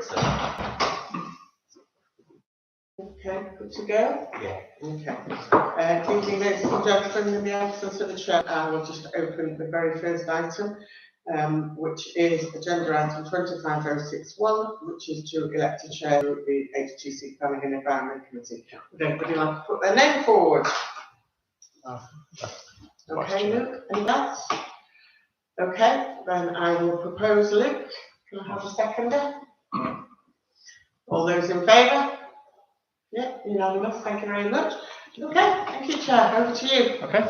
sorry, so. Okay, good to go? Yeah. Okay. Evening, ladies and gentlemen, in the absence of the chair, I will just open the very first item, which is agenda item 25061, which is to elect a chair of the HTC Planning and Environment Committee. Would anybody like to put their name forward? Okay, Luke, any else? Okay, then I will propose Luke. Can I have a seconder? All those in favour? Yeah, unanimous, thank you very much. Okay, thank you, Chair, over to you. Okay,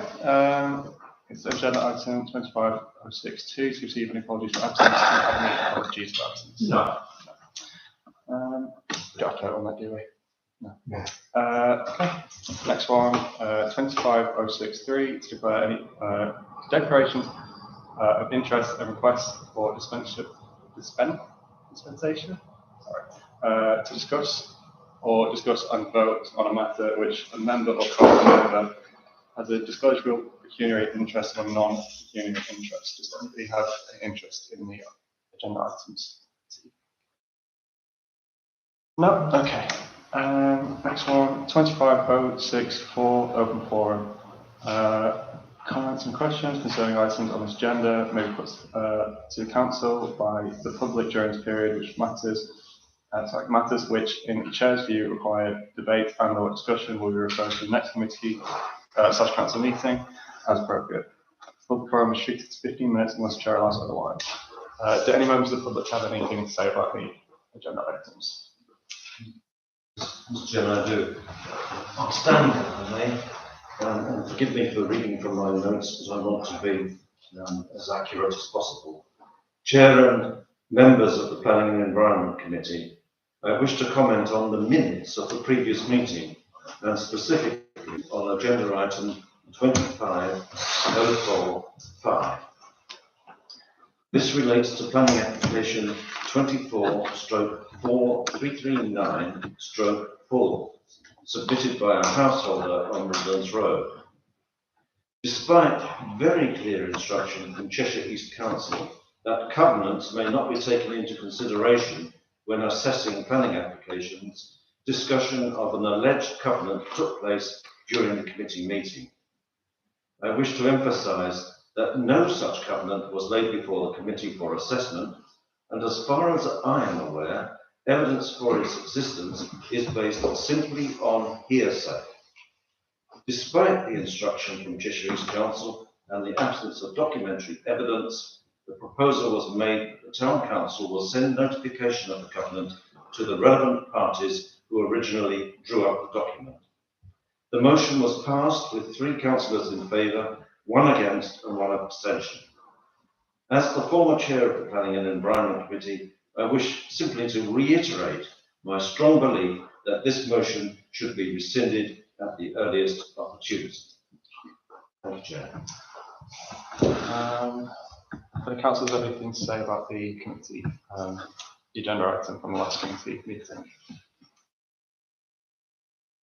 it's agenda item 25062 to receive any apologies for absence. Do you have any apologies for absence? No. Don't have to vote on that, do we? No. Okay, next one, 25063 to declare any declarations of interest and requests for dispensation. To discuss and vote on a matter which a member or co-member has a disclosure pecuniary interest or non-pecuniary interest. Does anybody have an interest in the agenda items? No? Okay. Next one, 25064, open forum. Comments and questions concerning items on this agenda may be put to the council by the public during this period, which matters which, in the chair's view, require debate and/or discussion will be referred to the next committee / council meeting as appropriate. Public forum is restricted to 15 minutes unless the chair allows otherwise. Do any members of the public have anything to say about the agenda items? Mr. Chairman, I do. Outstanding, if I may. And forgive me for reading from my notes, but I want to be as accurate as possible. Chair and members of the Planning and Environment Committee, I wish to comment on the minutes of the previous meeting, and specifically on agenda item 25045. This relates to planning application 24/4339/4, submitted by a householder on Midlands Road. Despite very clear instruction from Cheshire East Council that covenants may not be taken into consideration when assessing planning applications, discussion of an alleged covenant took place during the committee meeting. I wish to emphasise that no such covenant was laid before the committee for assessment, and as far as I am aware, evidence for its existence is based simply on hearsay. Despite the instruction from Cheshire East Council and the absence of documentary evidence, the proposal was made that the Town Council will send notification of the covenant to the relevant parties who originally drew up the document. The motion was passed with 3 councillors in favour, 1 against and 1 abstention. As the former chair of the Planning and Environment Committee, I wish simply to reiterate my strong belief that this motion should be rescinded at the earliest opportunity. Thank you, Chair. For the council, has anything to say about the committee, the agenda item from the last committee meeting?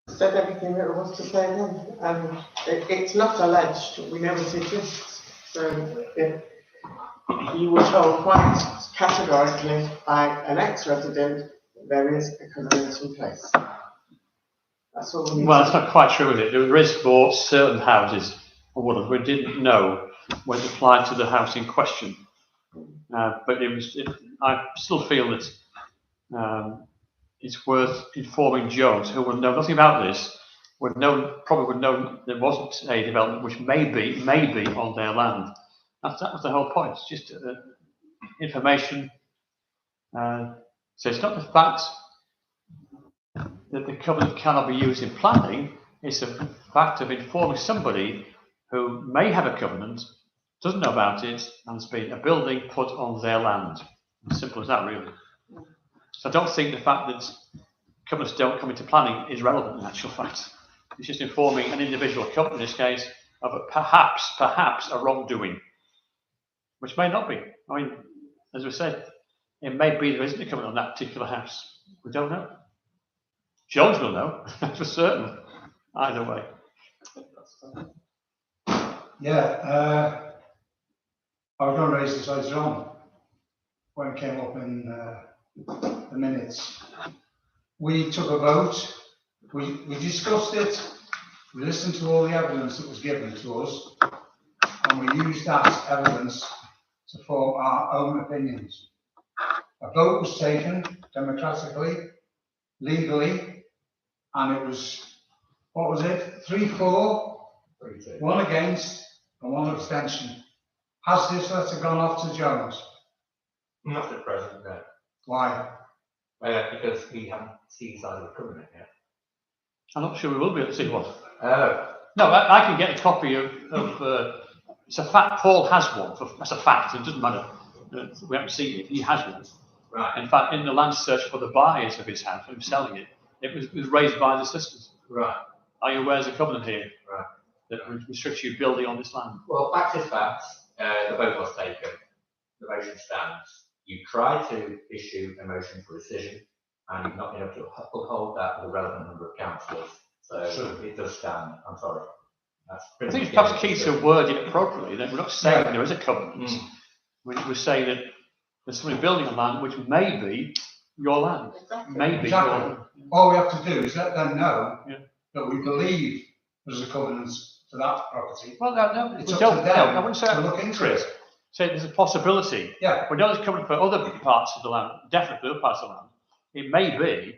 Said everything that there was to say then. It's not alleged, we know it exists. So if you were told quite categorically by an ex-resident there is a covenant in place. That's all we need. Well, it's not quite true, is it? There is for certain houses, or what we didn't know when it applied to the house in question. But I still feel that it's worth informing Jones, who would know nothing about this, probably would know there wasn't a development which may be on their land. That was the whole point. It's just information. So it's not the fact that the covenant cannot be used in planning. It's a fact of informing somebody who may have a covenant, doesn't know about it, and there's been a building put on their land. As simple as that, really. So I don't think the fact that covenants don't come into planning is relevant in actual fact. It's just informing an individual company, in this case, of perhaps a wrongdoing, which may not be. I mean, as we said, it may be there isn't a covenant on that particular house. We don't know. Jones will know, for certain, either way. I was going to raise this later on when it came up in the minutes. We took a vote, we discussed it, we listened to all the evidence that was given to us, and we used that evidence to form our own opinions. A vote was taken democratically, legally, and it was, what was it? 3-4, 1 against, and 1 abstention. Has this letter gone off to Jones? Not at present, no. Why? Because we haven't seen the side of the covenant yet. I'm not sure we will be able to see one. Oh. No, I can get a copy of it's a fact, Paul has one, that's a fact, it doesn't matter. We haven't seen it, he has one. Right. In fact, in the land search for the buyers of his house, for him selling it, it was raised by the sisters. Right. Are you aware there's a covenant here? Right. That restricts you building on this land? Well, fact is fact. The vote was taken. The motion stands. You tried to issue a motion for rescission, and you've not been able to uphold that with a relevant number of councillors. So it does stand. I'm sorry. That's I think it's perhaps key to word it appropriately. That we're not saying there is a covenant. We're saying that there's somebody building on land which may be your land. Exactly. Maybe Exactly. your land. All we have to do is let them know that we believe there's a covenant to that property. Well, no, It's we up don't. to them No, I wouldn't say to that. look into Chris, it. say there's a possibility. Yeah. We know there's covenant for other parts of the land, definitely other parts of the land. It may be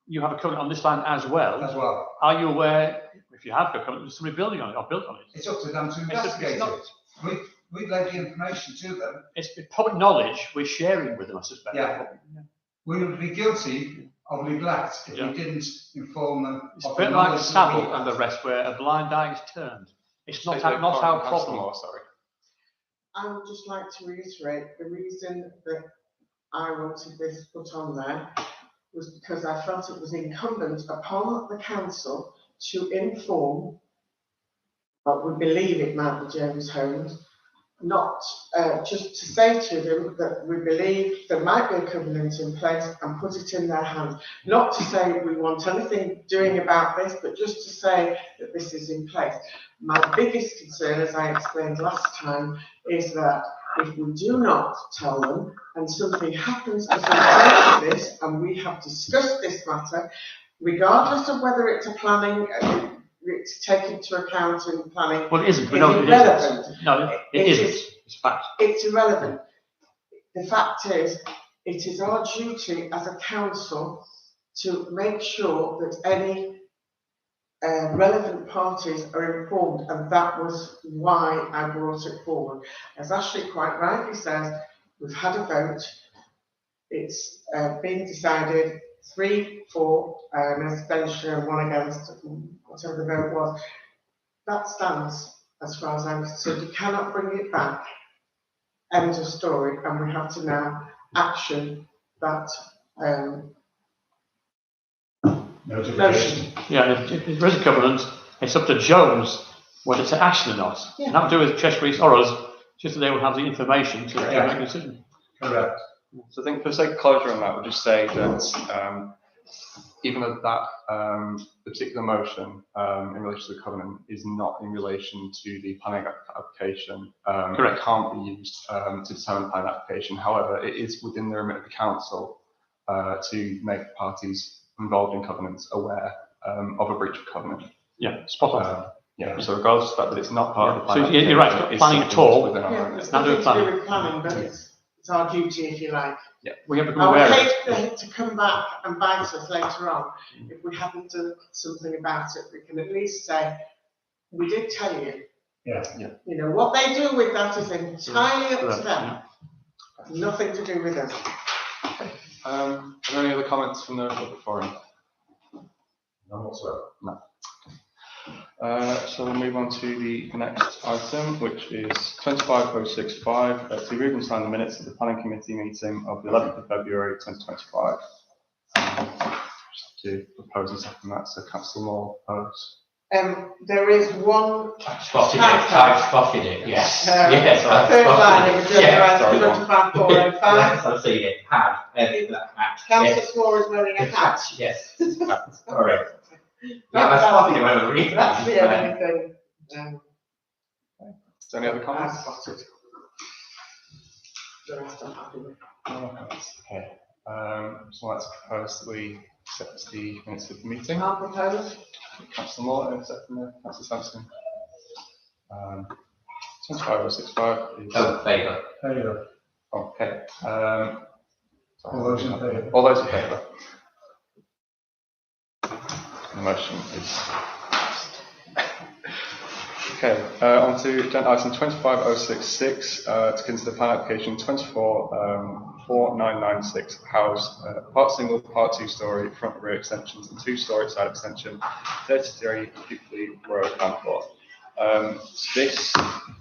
you have a covenant on this land as well. As well. Are you aware, if you have a covenant, there's somebody building on it or built on it? It's up to them to It's investigate not- it. We've laid the information to them. It's public knowledge we're sharing with them, I suspect. Yeah. We would be guilty of neglect if we didn't inform them. It's a of bit the like knowledge that Savile we and the had. rest, where a blind eye is turned. It's not Say our, the not our current councillor, problem. Sorry. I would just like to reiterate, the reason that I wanted this put on there was because I felt it was incumbent upon the council to inform, but we believe it might be James Holmes, not just to say to them that we believe there might be a covenant in place and put it in their hands. Not to say we want anything doing about this, but just to say that this is in place. My biggest concern, as I explained last time, is that if we do not tell them and something happens as a result of this, and we have discussed this matter, regardless of whether it's a planning, it's taken into account in planning. Well, it isn't. We It's know it irrelevant. isn't. No, it isn't. It's a fact. It's irrelevant. The fact is, it is our duty as a council to make sure that any relevant parties are informed, and that was why I brought it forward. As Ashley quite rightly says, we've had a vote. It's been decided 3-4, an abstention and 1 against, whatever the vote was. That stands as far as I'm concerned. You cannot bring it back. End of story. And we have to now action that motion. Yeah, if there is a covenant, it's up to Jones whether to action or not. Yeah. Not to do with Cheshire East or us, just that they will have the information to make a decision. Correct. So I think for the sake of closure on that, we'll just say that even though that the particular motion in relation to the covenant is not in relation to the planning application, Correct. It can't be used to determine the planning application. However, it is within the remit of the council to make the parties involved in covenants aware of a breach of covenant. Yeah, spot on. Yeah, so regardless of the fact that it's not part of the So planning you're right, application, it's not planning something at all. that's within our Yeah, remit. it's Now do nothing a to do planning. with planning, but it's our duty, if you like. Yeah, we have to be I would aware of it. hate to come back and bite us later on if we haven't done something about it. We can at least say, we did tell you. Yeah. You know, what they do with that is entirely up to Correct, them. Nothing to do with us. Are there any other comments from the public forum? None whatsoever. No. So we'll move on to the next item, which is 25.065, to read and sign the minutes of the planning committee meeting of the 11th of February 2025. Just to propose and second that, so Councillor Moore proposed. There is one. I've spotted it, yes. Yes, I've Third line, it spotted was it. Yes, authorised sorry, 25,405. yes, I've seen it. Hat. Councillor Small is wearing a hat. Yes. Sorry. Yeah, I spotted it when I was reading That's the that. only thing. Is there any other I comments? spotted. The rest I'm happy with. No comments. Okay. someone like to propose that we accept the minutes of the meeting? I'll propose. Councillor Morton, second, Councillor Sampson. 25065 is. Oh, favour. Favour. Okay. All those in favour? All those in favour? The motion is passed. Okay, on to agenda item 25066 to consider plan application 244996 house, part single, part 2-storey, front and rear extensions and 2-storey side extension, 33 Hickley Road, Hanford. This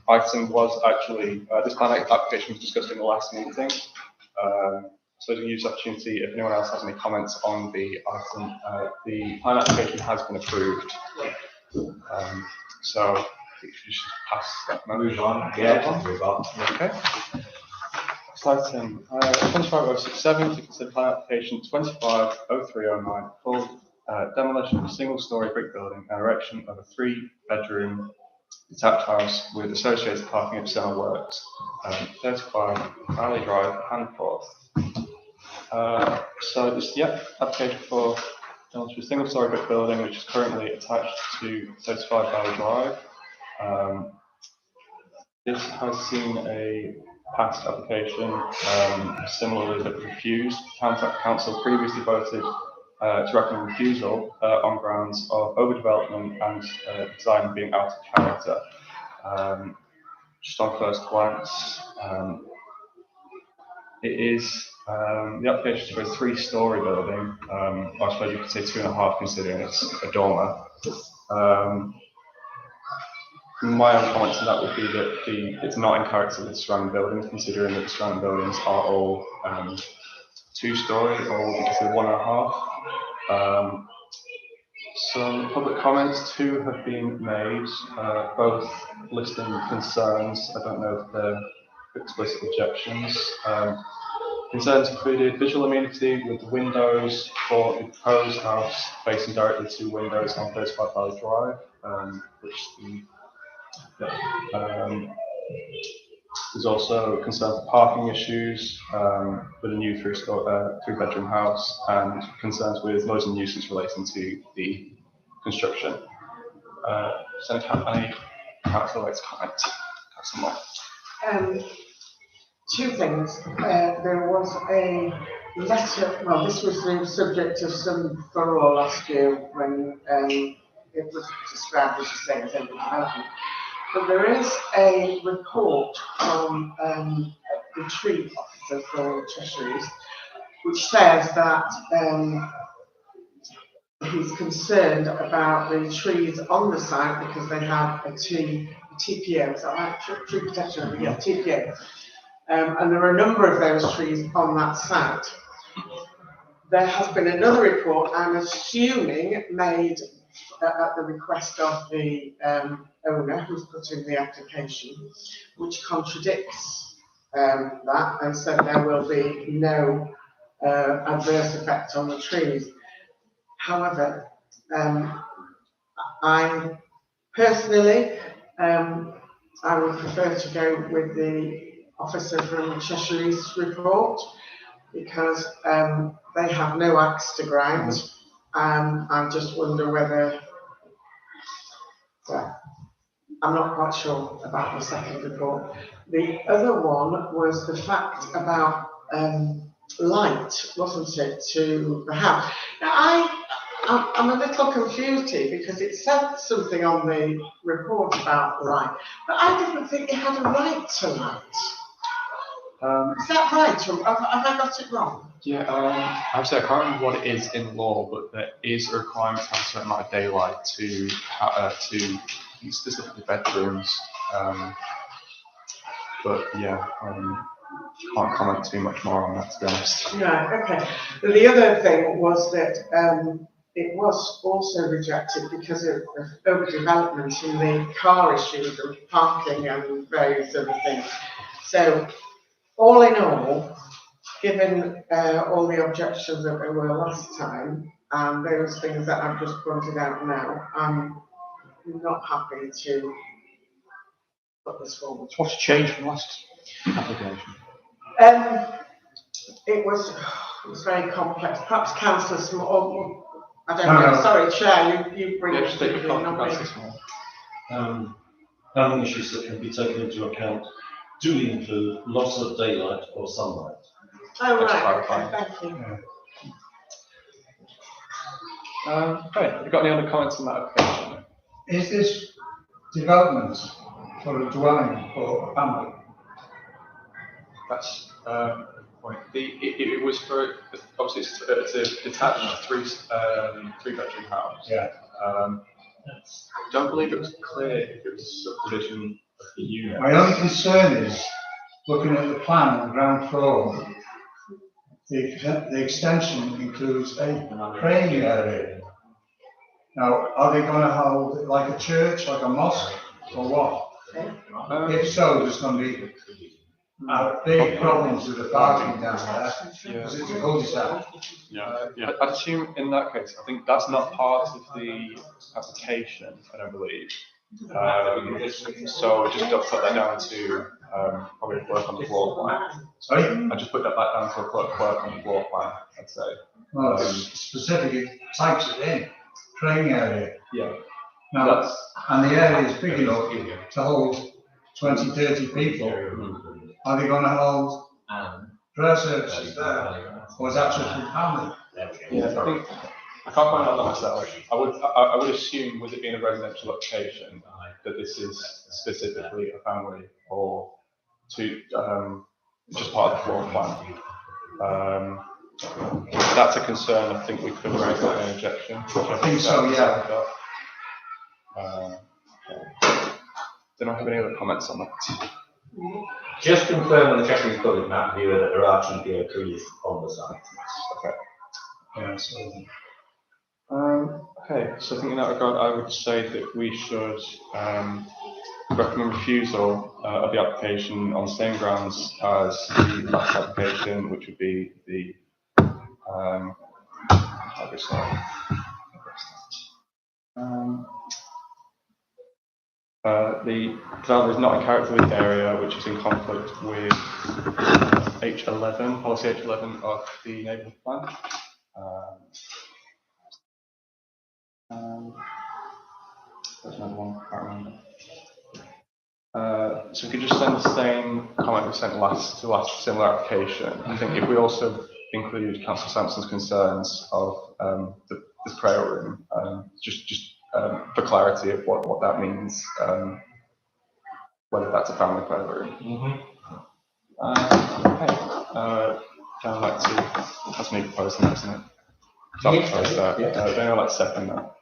item was actually, this plan application was discussed in the last meeting. So to use the opportunity, if anyone else has any comments on the item, the plan application has been approved. So if you should pass that Move on. Yeah, move on. Okay. Next item, 25067 to consider plan application 250309 full demolition of a single-storey brick building and erection of a 3-bedroom detached house with associated parking external works, 35 Valley Drive, Hanforth. So this application for demolition of a single-storey brick building which is currently attached to 35 Valley Drive. This has seen a past application, similarly that was refused. Council previously voted to recommend refusal on grounds of overdevelopment and design being out of character. Just on first glance, it is the application is for a 3-storey building. I suppose you could say 2.5 considering it's a dormer. My own comments on that would be that it's not in character with the surrounding buildings, considering that the surrounding buildings are all 2-storey or we could say 1.5. Some public comments too have been made, both listing concerns. I don't know if they're explicit objections. Concerns included visual amenity with the windows for the proposed house facing directly to windows on 35 Valley Drive, which there's also concerns for parking issues with a new 3-bedroom house and concerns with noise and nuisance relating to the construction. Does any council like to comment? Councillor Moore. 2 things. There was a letter, well, this was the subject of some furore last year when it was described as a second development. But there is a report from the tree officer for Cheshire East, which says that he's concerned about the trees on the site because they have a TPO, is that right? Tree protection, yeah, TPO. And there are a number of those trees on that site. There has been another report, I'm assuming, made at the request of the owner who's put in the application, which contradicts that and said there will be no adverse effect on the trees. However, I personally, I would prefer to go with the officer from Cheshire East report because they have no axe to grind. I just wonder whether, well, I'm not quite sure about the second report. The other one was the fact about light, wasn't it, to the house. Now, I'm a little confused here because it said something on the report about light, but I didn't think you had a right to light. Is that right? Or have I got it wrong? Yeah, actually, I can't remember what it is in law, but there is a requirement to have a certain amount of daylight to specifically bedrooms. But yeah, can't comment too much more on that, to be honest. Right, okay. The other thing was that it was also rejected because of overdevelopment in the car issues and parking and various other things. So, all in all, given all the objections that there were last time, and those things that I've just pointed out now, I'm not happy to put this forward. What's changed from last application? It was, It's very complex. Perhaps councillor Small, I don't No, know, no. sorry, Chair, you bring Yeah, it just to take the your not comment, me. Councillor Small. Planning issues that can be taken into account do include loss of daylight or sunlight. Oh, Thanks for right, okay, clarifying. thank you. Okay, have you got any other comments on that application? Is this development for a dwelling or a family? That's the point. It was for, obviously it's a detached three-bedroom house. Yeah. I don't believe it was clear if it was a subdivision of the unit. My only concern is, looking at the plan on the ground floor, the extension includes a praying area. Now, are they going to hold it like a church, like a mosque, or what? If so, there's going to be big problems with the parking down there, because it's a cul-de-sac. Yeah. I'd assume in that case, I think that's not part of the application, I don't believe. So just don't put that down to probably work on the floor plan. Sorry? I just put that back down to work on the floor plan, I'd say. Well, it specifically types it in, praying area. Yeah. Now, and the area is big enough to hold 20, 30 people. Are they going to hold prayer services there, or is that just for family? Yeah, I think I can't comment on that myself. I would assume, with it being a residential location, that this is specifically a family or to just part of the floor plan. If that's a concern, I think we could raise that in an objection. I think so, yeah. Don't I have any other comments on that? Just confirm on the Cheshire Public map viewer that there are TPO trees on the site. Okay. Yeah, so. Okay, so I think in that regard, I would say that we should recommend refusal of the application on the same grounds as the last application, which would be the the development is not a character area which is in conflict with H11, policy H11 of the neighbourhood plan. There's another one, I can't remember. So we could just send the same comment we sent to last similar application. I think if we also include Councillor Sampson's concerns of the prayer room, just for clarity of what that means, whether that's a family prayer room. Okay. I'd like to, that's me proposing that, isn't it? So I'll propose that. Then I'd like to second that.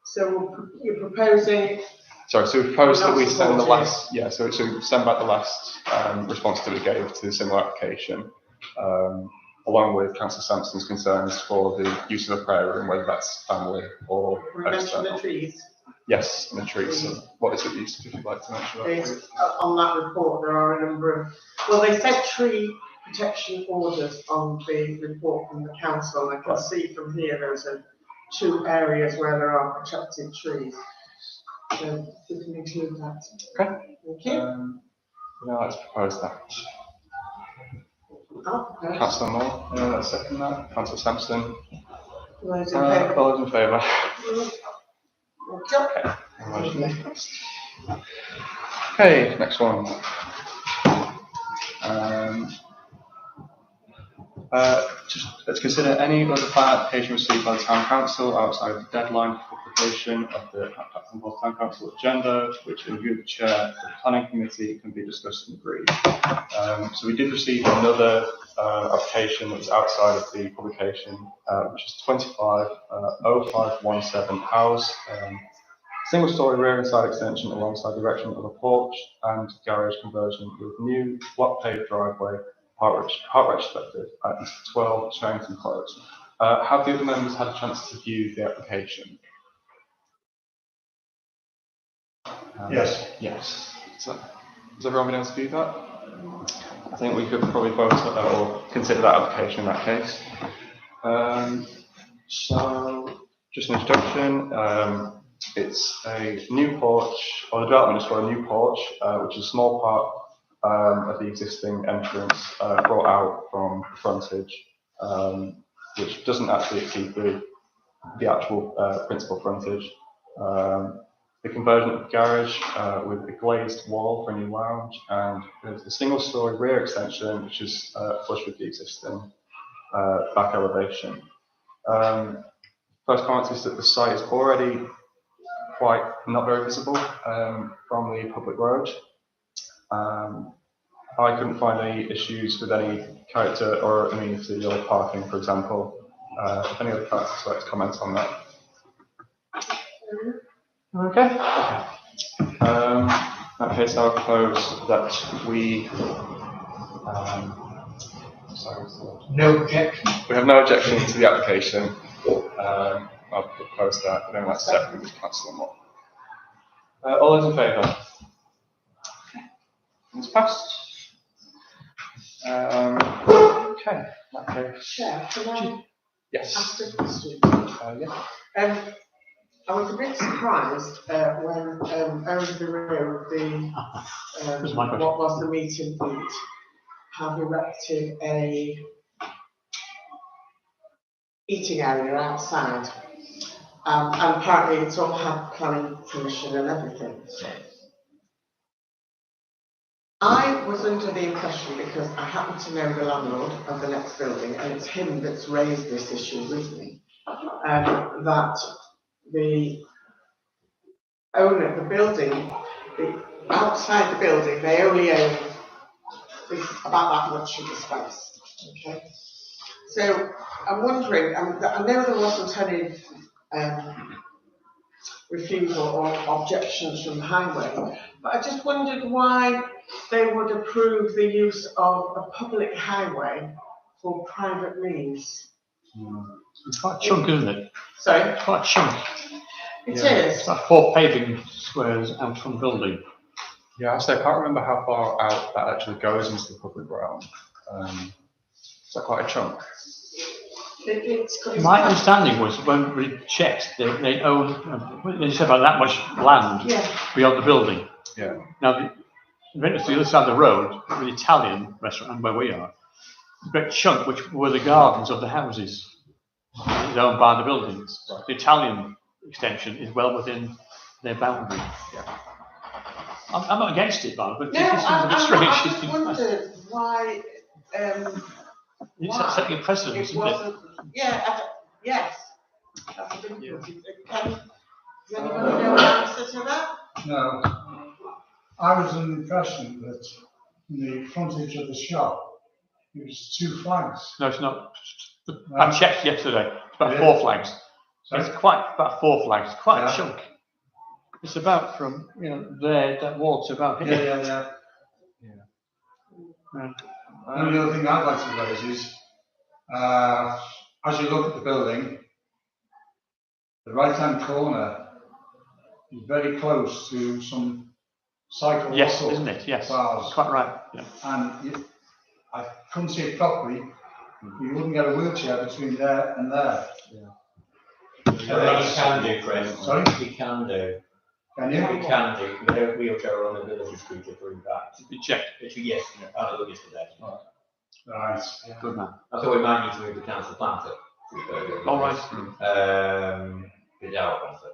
So you're proposing? Sorry, so we propose that we send the supporting. last, yeah, so we send back the last response that we gave to the similar application, along with Councillor Sampson's concerns for the use of the prayer room, whether that's family or We mentioned external. the trees. Yes, and the trees. So what is it used, if you'd like to mention that, please? On that report, there are a number of, well, they said tree protection orders on the report from the council. I can see from here there's 2 areas where there are protected trees. So we can include that. Okay. Thank you. Now let's propose that. Okay. Councillor Moore, let's second that. Councillor Sampson. Those in favour? All those in favour? Okay. Okay, next one. Just let's consider any other plan application received by the Town Council outside of the deadline for publication of the Town Council agenda, which in view of the Chair of the Planning Committee can be discussed and agreed. So we did receive another application that was outside of the publication, which is 250517 House. Single story rear and side extension alongside the erection of a porch and garage conversion with new block paved driveway, part retrospective at 12 Sherrington Close. Have the other members had a chance to view the application? Yes. Yes. So, has everyone been able to view that? I think we could probably vote or consider that application in that case. So, just an introduction. It's a new porch, or the development is for a new porch, which is a small part of the existing entrance brought out from the frontage which doesn't actually exceed the actual principal frontage. The conversion of the garage with a glazed wall for a new lounge, and there's a single-story rear extension which is flush with the existing back elevation. First comment is that the site is already quite not very visible from the public road. I couldn't find any issues with any character or amenity or parking, for example. If any other councillors would like to comment on that. Okay. In that case, I propose that we. Sorry, what's the word? No objection. We have no objection to the application. I'll propose that. I don't like to second, we just cancel them all. All those in favour? It's passed. Okay. In that case. Chair, can I Yes. ask a question? Yeah. I was a bit surprised when over the road, That's my question. what was the meeting point, have erected a eating area outside. And apparently it's all had planning permission and everything. I was under the impression, because I happen to know the landlord of the next building, and it's him that's raised this issue with me, that the owner of the building, outside the building, they only own about that much of the space. Okay, so I'm wondering. I know there wasn't any refusal or objections from the highway, but I just wondered why they would approve the use of a public highway for private means. It's quite a chunk, isn't it? Sorry? It's quite a chunk. It Yeah. is. It's like 4 paving squares out from the building. Yeah, actually, I can't remember how far out that actually goes into the public realm. Is that quite a chunk? It's My understanding was when we checked, they own, they said about that much land beyond the building. Yeah. Now, the went to the other side of the road, the Italian restaurant, and where we are, a great chunk, which were the gardens of the houses, is owned by the buildings. Right. The Italian extension is well within their boundary. Yeah. I'm not against it, man, but No, it seems a bit strange. I just wondered why. It's setting a precedent, It isn't it? wasn't. Yeah. Yes. That's a difficulty. Does anybody know the answer to that? No, I was under the impression that in the frontage of the shop, it was 2 flags. No, it's not. No. I checked yesterday. It's about Yeah. 4 flags. Sorry? It's about 4 flags. Quite Yeah. a chunk. It's about from there that wall to about here. Yeah. Yeah. The only other thing I'd like to raise is, as you look at the building, the right-hand corner is very close to some cycle Yes, lock-up isn't it? Yes. bars. Quite right. Yeah. And I couldn't see it properly. You wouldn't get a wheelchair between there and there. You can do, Chris. Sorry? You can do. Can You you? can do. You have a wheelchair on a mobility scooter through that. You checked. Yes, I looked yesterday. Right. Good man. I thought we might need to move the council plan to. All right. The Dower concert.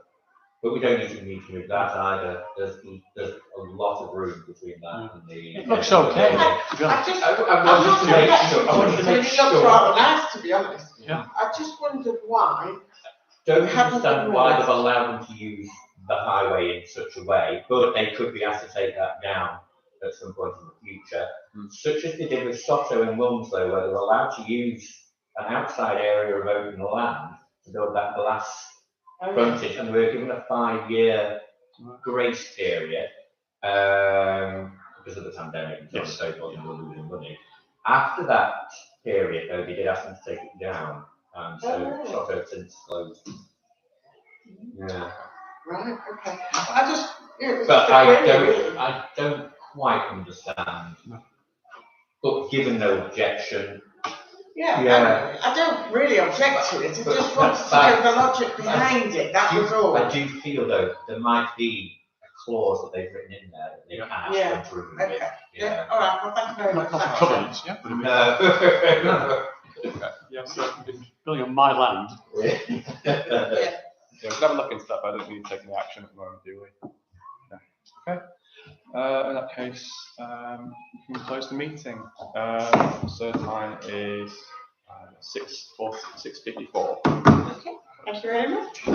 But we don't need to move that either. There's a lot of room between that and the. It looks okay. To be I honest. just. I wanted to make sure. I wanted to make It looks sure. rather nice, to be honest. Yeah. I just wondered why. Don't Haven't understand done why that. they've allowed them to use the highway in such a way, but they could be asked to take that down at some point in the future, such as they did with Soto and Wilmslow, where they were allowed to use an outside area of open land to build that glass frontage, and they were given a 5-year grace period because of the pandemic and Yes. so forth, and they were losing money. After that period, though, they did ask them to take it down, and so really? Soto has since closed. Yeah. Right, okay. I just. It was But just a query, really. I don't quite understand. But given no objection, Yeah. I don't really object to it. I But just wanted to that- know the logic behind it. That was all. I do feel though there might be a clause that they've written in there that they can ask Yeah. them to remove it. Okay. Yeah. All right. Well, thank you very much. Not Thank you. covenants, yeah. But I mean, No. Yeah. building on my land. Yeah. Yeah, we can have a look into that, but I don't think we're taking the action at the moment, do we? No. Okay. In that case, we can close the meeting. So time is 6:54. Okay, thank you very much.